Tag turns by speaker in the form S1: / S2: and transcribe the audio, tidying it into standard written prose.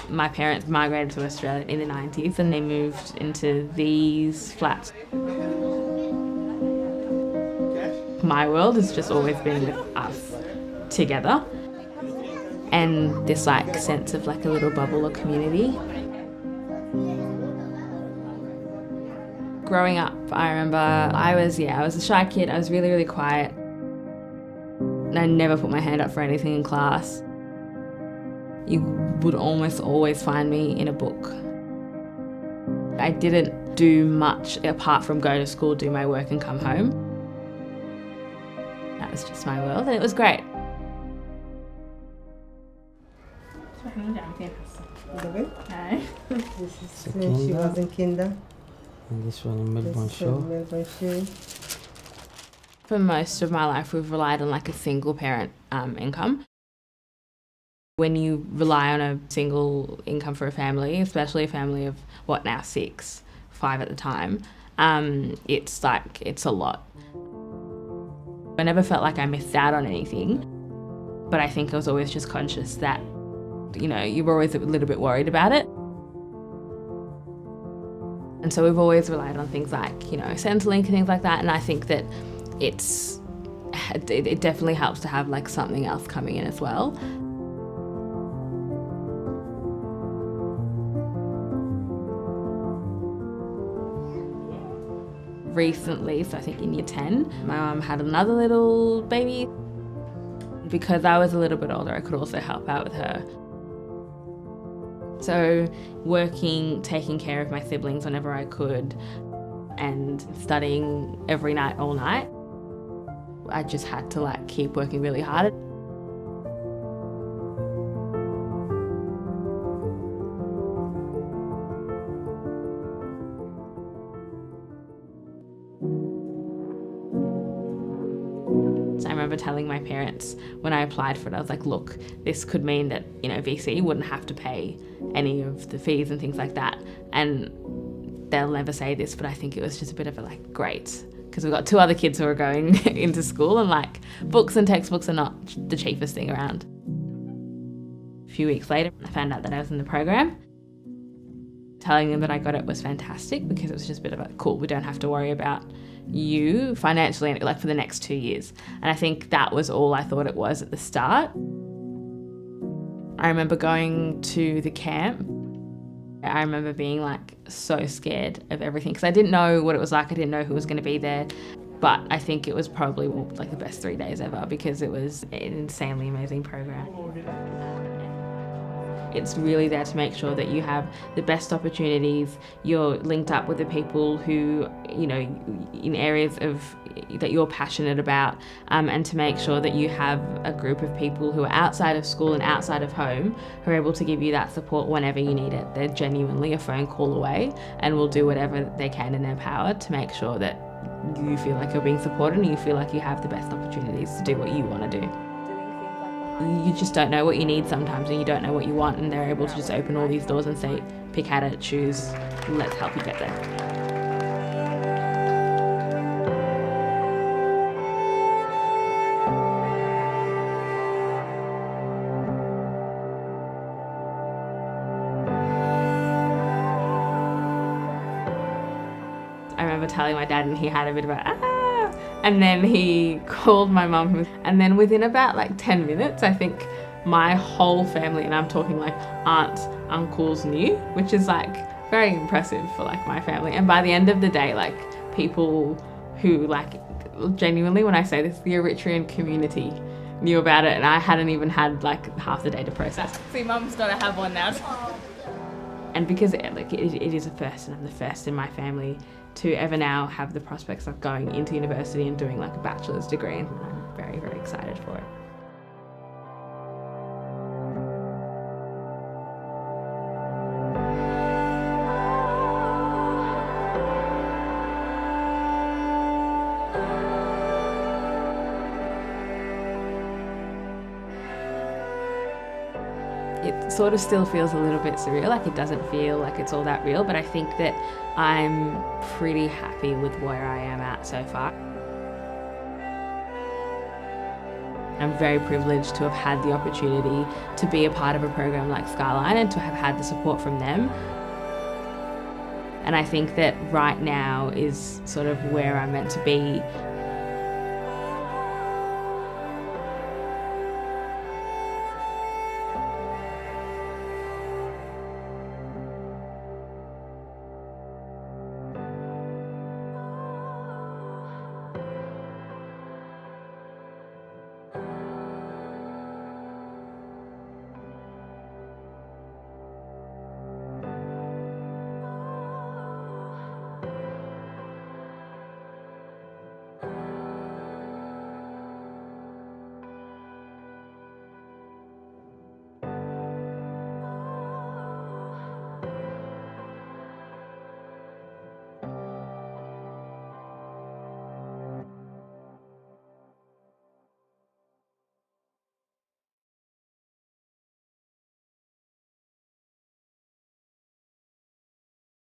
S1: My parents migrated to Australia in the 90s and they moved into these flats. My world has just always been with us together and this like sense of like a little bubble of community. Growing up, I remember I was a shy kid. I was really, really quiet. And I never put my hand up for anything in class. You would almost always find me in a book. I didn't do much apart from go to school, do my work and come home. That was just my world and it was great.
S2: This is when she was in kinder.
S3: And this one in Melbourne Show.
S1: For most of my life, we've relied on like a single parent income. When you rely on a single income for a family, especially a family of what now 5 at the time, it's a lot. I never felt like I missed out on anything, but I think I was always just conscious that, you know, you were always a little bit worried about it. And so we've always relied on things like, you know, Centrelink and things like that. And I think that it definitely helps to have like something else coming in as well. Recently, so I think in year 10, my mum had another little baby. Because I was a little bit older, I could also help out with her. So working, taking care of my siblings whenever I could, and studying every night, all night, I just had to like keep working really hard. I remember telling my parents when I applied for it, I was like, look, this could mean that, you know, VC wouldn't have to pay any of the fees and things like that. And they'll never say this, but I think it was just a bit of a like, great, because we've got 2 other kids who are going into school and like books and textbooks are not the cheapest thing around. A few weeks later, I found out that I was in the program. Telling them that I got it was fantastic because it was just a bit of a cool, we don't have to worry about you financially like for the next 2 years. And I think that was all I thought it was at the start. I remember going to the camp. I remember being like so scared of everything because I didn't know what it was like. I didn't know who was going to be there. But I think it was probably like the best 3 days ever because it was an insanely amazing program. It's really there to make sure that you have the best opportunities, you're linked up with the people who, you know, in areas of that you're passionate about, and to make sure that you have a group of people who are outside of school and outside of home who are able to give you that support whenever you need it. They're genuinely a phone call away and will do whatever they can in their power to make sure that you feel like you're being supported and you feel like you have the best opportunities to do what you want to do. You just don't know what you need sometimes and you don't know what you want, and they're able to just open all these doors and say, pick at it, choose, let's help you get there. I remember telling my dad and he had a bit of a and then he called my mum, and then within about like 10 minutes, I think my whole family, and I'm talking like aunts, uncles knew, which is like very impressive for like my family. And by the end of the day, like people who like genuinely, when I say this, the Eritrean community knew about it, and I hadn't even had like half the day to process. See, mum's got to have one now. And because it is a first, and I'm the first in my family to ever now have the prospects of going into university and doing like a bachelor's degree, and I'm very, very excited for it. It sort of still feels a little bit surreal, like it doesn't feel like it's all that real, but I think that I'm pretty happy with where I am at so far. I'm very privileged to have had the opportunity to be a part of a program like Skyline and to have had the support from them. And I think that right now is sort of where I'm meant to be